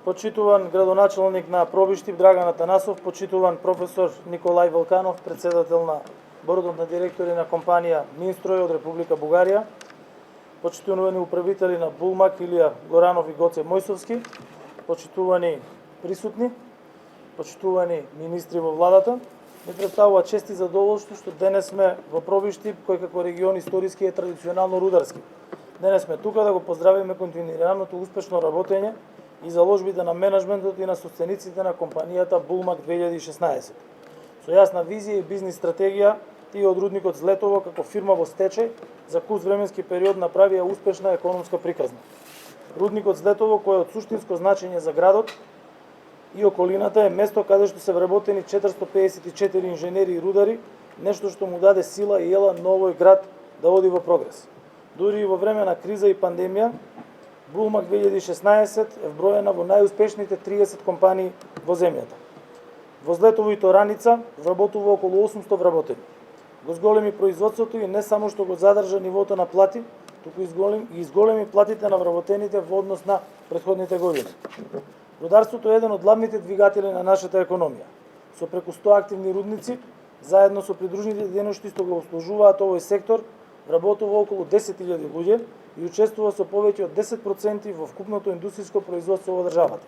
почитуван градоначалник на Пробиштип Драган Атанасов, почитуван професор Николај Велканов, председател на бордот на директори на компанија Минстрој од Република Бугарија, почитувани управители на Булмак Илија Горанов и Гоце Мојсовски, почитувани присутни, почитувани министри во владата, ми представува чест и задоволство што денес сме во Пробиштип, кој како регион историски е традиционално рударски. Денес сме тука да го поздравиме континуираното успешно работење и заложбите на менеджментот и на собствениците на компанијата Булмак 2016. Со јасна визија и бизнис стратегија, тие од рудникот Злетово како фирма во стечај за кус временски период направија успешна економска приказна. Рудникот Злетово, кој е од суштинско значење за градот и околината, е место каде што се вработени 454 инженери и рудари, нешто што му даде сила и ела на овој град да оди во прогрес. Дури и во време на криза и пандемија, Булмак 2016 е вброена во најуспешните 30 компании во земјата. Во Злетово и Тораница вработува околу 800 вработени. Го зголеми производството и не само што го задржа нивото на плати, туку и изголеми платите на вработените во однос на претходните години. Рударството е еден од главните двигатели на нашата економија. Со преку 100 активни рудници, заедно со придружните дејности што го обслужуваат овој сектор, вработува околу 10.000 луѓе и учествува со повеќе од 10% во вкупното индустријско производство во државата.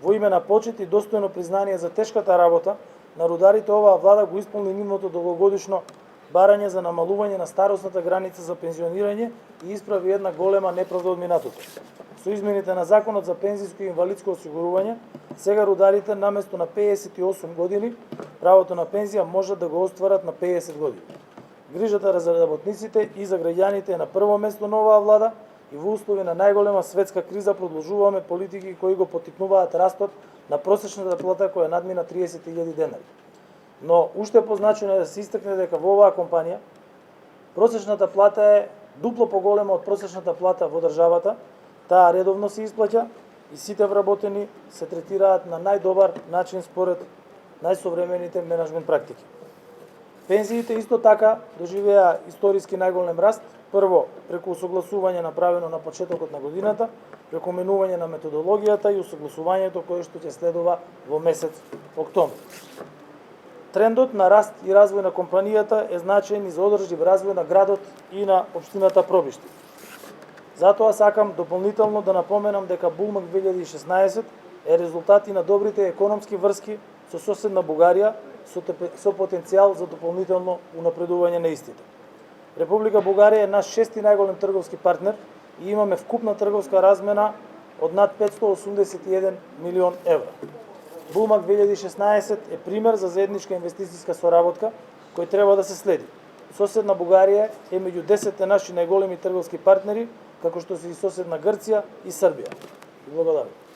Во име на почит и достојно признание за тешката работа на рударите, оваа влада го исполни нивното долгогодишно барање за намалување на старосната граница за пензионирање и исправи една голема неправда од минатото. Со измените на Законот за пензиско и инвалидско осигурување, сега рударите наместо на 58 години, правото на пензија можат да го остварат на 50 години. Грижата за работниците и за граѓаните е на прво место на оваа влада и во услови на најголема светска криза продолжуваме политики кои го поттикнуваат растот на просечната плата која надмина 30.000 денари. Но уште позначено е да се истакне дека во оваа компанија просечната плата е дупло поголема од просечната плата во државата, таа редовно се исплаќа и сите вработени се третираат на најдобар начин според најсовремените менеджмент практики. Пензиите исто така доживеа историски најголем раст, прво преку усогласување направено на почетокот на годината, преку менување на методологијата и усогласувањето кое што ќе следува во месец октомври. Трендот на раст и развој на компанијата е значаен и за одржлив развој на градот и на општината Пробиштип. Затоа сакам дополнително да напоменам дека Булмак 2016 е резултат и на добрите економски врски со соседна Бугарија, со потенцијал за дополнително унапредување на истите. Република Бугарија е наш шести најголем трговски партнер и имаме вкупна трговска размена од над 581 милион евра. Булмак 2016 е пример за заедничка инвестицијска соработка кој треба да се следи. Соседна Бугарија е меѓу 10 наши најголеми трговски партнери, како што се и соседна Грција и Србија. Благодарам.